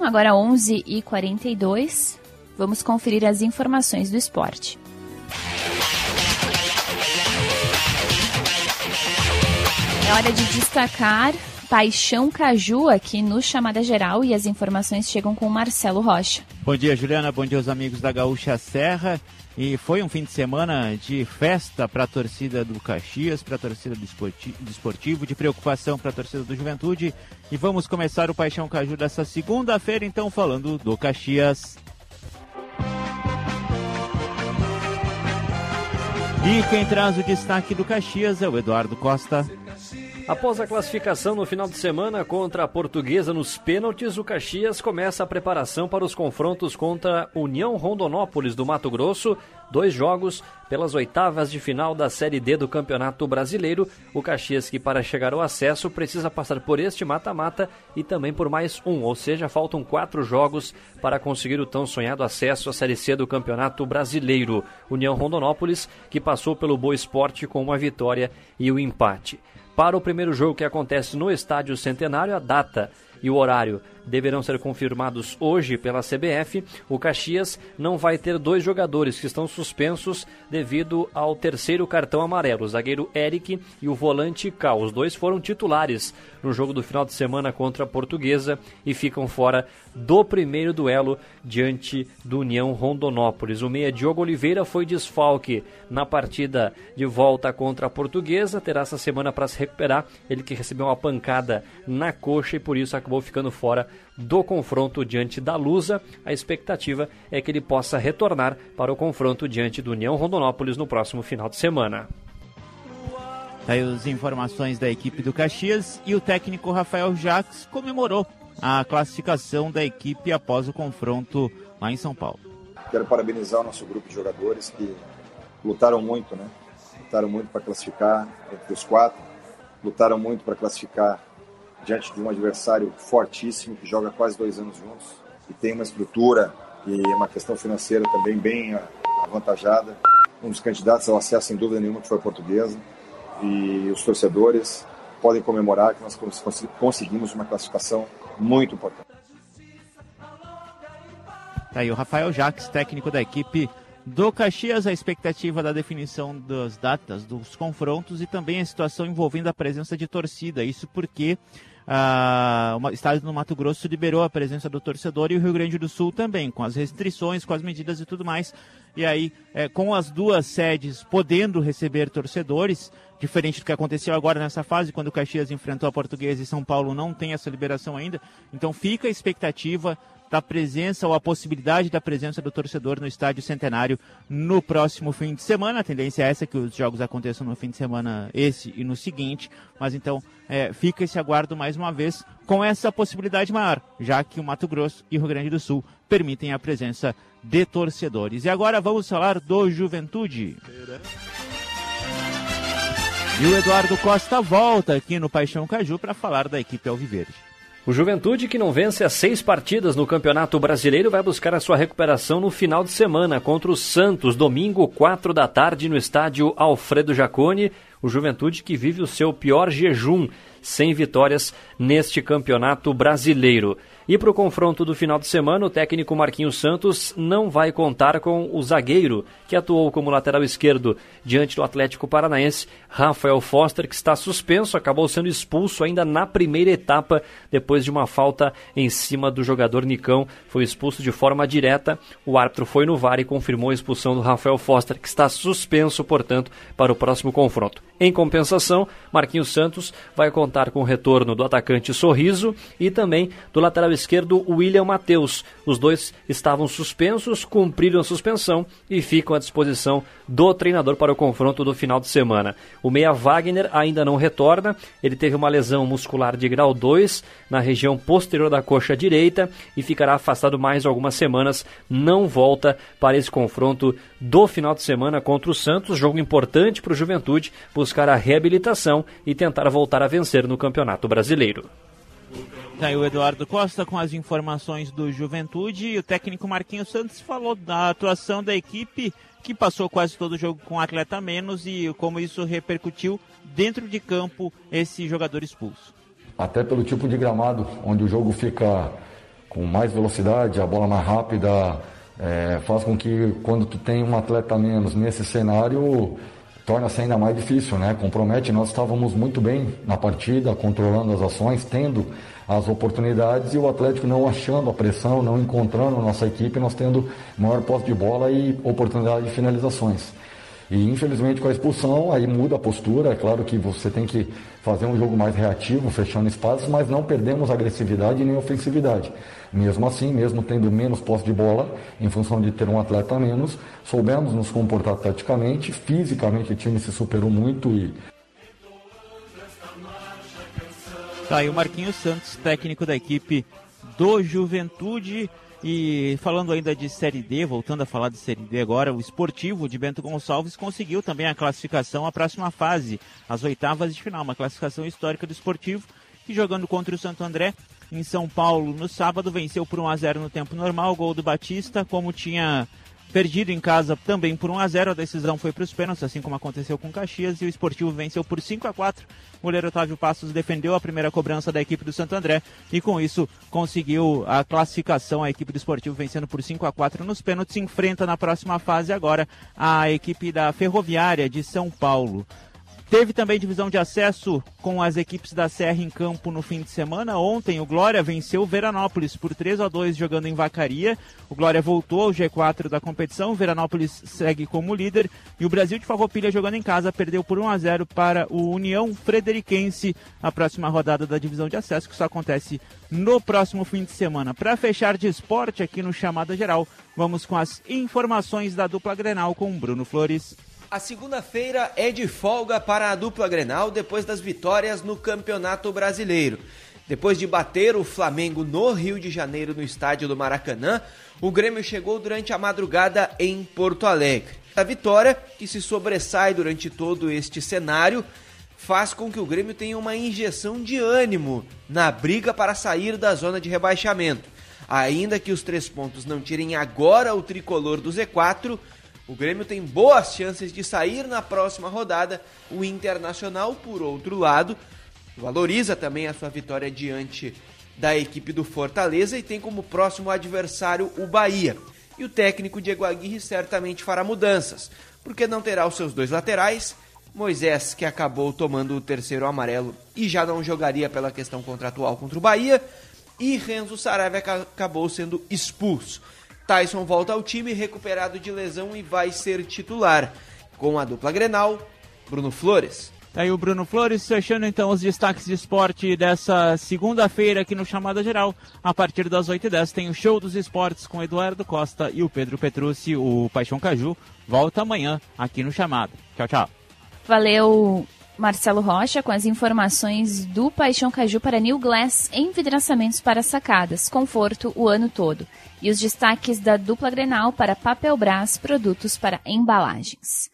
Agora 11h42, vamos conferir as informações do esporte. É hora de destacar Paixão Caju aqui no Chamada Geral e as informações chegam com o Marcelo Rocha. Bom dia, Juliana. Bom dia aos amigos da Gaúcha Serra. E foi um fim de semana de festa para a torcida do Caxias, para a torcida do Esportivo, de preocupação para a torcida do Juventude. E vamos começar o Paixão Caju dessa segunda-feira, então, falando do Caxias. E quem traz o destaque do Caxias é o Eduardo Costa. Após a classificação no final de semana contra a Portuguesa nos pênaltis, o Caxias começa a preparação para os confrontos contra a União Rondonópolis do Mato Grosso, 2 jogos pelas oitavas de final da Série D do Campeonato Brasileiro. O Caxias, que para chegar ao acesso precisa passar por este mata-mata e também por mais um, ou seja, faltam 4 jogos para conseguir o tão sonhado acesso à Série C do Campeonato Brasileiro. União Rondonópolis, que passou pelo Boa Esporte com uma vitória e o empate. Para o primeiro jogo, que acontece no Estádio Centenário, a data e o horário deverão ser confirmados hoje pela CBF. O Caxias não vai ter 2 jogadores que estão suspensos devido ao 3º cartão amarelo, o zagueiro Eric e o volante Cal. Os 2 foram titulares no jogo do final de semana contra a Portuguesa e ficam fora do primeiro duelo diante do União Rondonópolis. O meia Diogo Oliveira foi desfalque na partida de volta contra a Portuguesa, terá essa semana para se recuperar, ele que recebeu uma pancada na coxa e por isso acabou ficando fora do confronto diante da Lusa. A expectativa é que ele possa retornar para o confronto diante do União Rondonópolis no próximo final de semana. Aí as informações da equipe do Caxias e o técnico Rafael Jacques comemorou a classificação da equipe após o confronto lá em São Paulo. Quero parabenizar o nosso grupo de jogadores que lutaram muito, né? Lutaram muito para classificar entre os 4, lutaram muito para classificar diante de um adversário fortíssimo, que joga quase 2 anos juntos, e tem uma estrutura e uma questão financeira também bem avantajada. Um dos candidatos ao acesso, sem dúvida nenhuma, que foi a Portuguesa, e os torcedores podem comemorar que nós conseguimos uma classificação muito importante. Tá aí o Rafael Jacques, técnico da equipe do Caxias, a expectativa da definição das datas dos confrontos e também a situação envolvendo a presença de torcida. Isso porque o estado do Mato Grosso liberou a presença do torcedor e o Rio Grande do Sul também, com as restrições, com as medidas e tudo mais. E aí, com as 2 sedes podendo receber torcedores, diferente do que aconteceu agora nessa fase, quando o Caxias enfrentou a Portuguesa e São Paulo não tem essa liberação ainda. Então fica a expectativa da presença ou a possibilidade da presença do torcedor no Estádio Centenário no próximo fim de semana. A tendência é essa, que os jogos aconteçam no fim de semana esse e no seguinte, mas então fica esse aguardo mais uma vez com essa possibilidade maior, já que o Mato Grosso e o Rio Grande do Sul permitem a presença de torcedores. E agora vamos falar do Juventude. E o Eduardo Costa volta aqui no Paixão Caju para falar da equipe alviverde. O Juventude, que não vence as 6 partidas no Campeonato Brasileiro, vai buscar a sua recuperação no final de semana contra o Santos, domingo, 4 da tarde, no estádio Alfredo Jaconi. O Juventude que vive o seu pior jejum, sem vitórias neste Campeonato Brasileiro. E para o confronto do final de semana, o técnico Marquinhos Santos não vai contar com o zagueiro, que atuou como lateral esquerdo diante do Atlético Paranaense, Rafael Foster, que está suspenso, acabou sendo expulso ainda na primeira etapa, depois de uma falta em cima do jogador Nicão. Foi expulso de forma direta, o árbitro foi no VAR e confirmou a expulsão do Rafael Foster, que está suspenso, portanto, para o próximo confronto. Em compensação, Marquinhos Santos vai contar com o retorno do atacante Sorriso e também do lateral esquerdo William Matheus. Os 2 estavam suspensos, cumpriram a suspensão e ficam à disposição do treinador para o confronto do final de semana. O meia Wagner ainda não retorna, ele teve uma lesão muscular de grau 2 na região posterior da coxa direita e ficará afastado mais algumas semanas, não volta para esse confronto do final de semana contra o Santos, jogo importante para o Juventude buscar a reabilitação e tentar voltar a vencer no Campeonato Brasileiro. Tá aí o Eduardo Costa com as informações do Juventude, e o técnico Marquinhos Santos falou da atuação da equipe, que passou quase todo o jogo com um atleta a menos, e como isso repercutiu dentro de campo esse jogador expulso. Até pelo tipo de gramado, onde o jogo fica com mais velocidade, a bola mais rápida, faz com que quando tu tem um atleta a menos nesse cenário, torna-se ainda mais difícil, né? Compromete. Nós estávamos muito bem na partida, controlando as ações, tendo as oportunidades, e o Atlético não achando a pressão, não encontrando a nossa equipe, nós tendo maior posse de bola e oportunidade de finalizações. E infelizmente com a expulsão, aí muda a postura. É claro que você tem que fazer um jogo mais reativo, fechando espaços, mas não perdemos agressividade nem ofensividade. Mesmo assim, mesmo tendo menos posse de bola, em função de ter um atleta a menos, soubemos nos comportar taticamente, fisicamente o time se superou muito e... Tá aí o Marquinhos Santos, técnico da equipe do Juventude. E falando ainda de Série D, voltando a falar de Série D agora, o Sportivo de Bento Gonçalves conseguiu também a classificação à próxima fase, as oitavas de final, uma classificação histórica do Sportivo, que jogando contra o Santo André em São Paulo no sábado, venceu por 1-0 no tempo normal, gol do Batista, como tinha perdido em casa também por 1-0, a decisão foi para os pênaltis, assim como aconteceu com o Caxias, e o Sportivo venceu por 5-4. O goleiro Otávio Passos defendeu a primeira cobrança da equipe do Santo André e com isso conseguiu a classificação. A equipe do Sportivo vencendo por 5-4 nos pênaltis, enfrenta na próxima fase agora a equipe da Ferroviária de São Paulo. Teve também divisão de acesso com as equipes da Serra em campo no fim de semana. Ontem o Glória venceu o Veranópolis por 3-2 jogando em Vacaria. O Glória voltou ao G4 da competição, o Veranópolis segue como líder e o Brasil de Farroupilha jogando em casa perdeu por 1-0 para o União Frederiquense, a próxima rodada da divisão de acesso, que só acontece no próximo fim de semana. Para fechar de esporte aqui no Chamada Geral, vamos com as informações da dupla Grenal com Bruno Flores. A segunda-feira é de folga para a dupla Grenal depois das vitórias no Campeonato Brasileiro. Depois de bater o Flamengo no Rio de Janeiro no estádio do Maracanã, o Grêmio chegou durante a madrugada em Porto Alegre. A vitória, que se sobressai durante todo este cenário, faz com que o Grêmio tenha uma injeção de ânimo na briga para sair da zona de rebaixamento. Ainda que os 3 pontos não tirem agora o tricolor do Z4, o Grêmio tem boas chances de sair na próxima rodada. O Internacional, por outro lado, valoriza também a sua vitória diante da equipe do Fortaleza e tem como próximo adversário o Bahia. E o técnico Diego Aguirre certamente fará mudanças, porque não terá os seus 2 laterais, Moisés, que acabou tomando o 3º amarelo e já não jogaria pela questão contratual contra o Bahia, e Renzo Saravia acabou sendo expulso. Tyson volta ao time recuperado de lesão e vai ser titular. Com a dupla Grenal, Bruno Flores. Tá aí o Bruno Flores, fechando então os destaques de esporte dessa segunda-feira aqui no Chamada Geral. A partir das 8h10 tem o Show dos Esportes com Eduardo Costa e o Pedro Petrucci. O Paixão Caju volta amanhã aqui no Chamada. Tchau, tchau. Valeu, Marcelo Rocha, com as informações do Paixão Caju para New Glass, envidraçamentos para sacadas, conforto o ano todo. E os destaques da dupla Grenal para Papelbras, produtos para embalagens.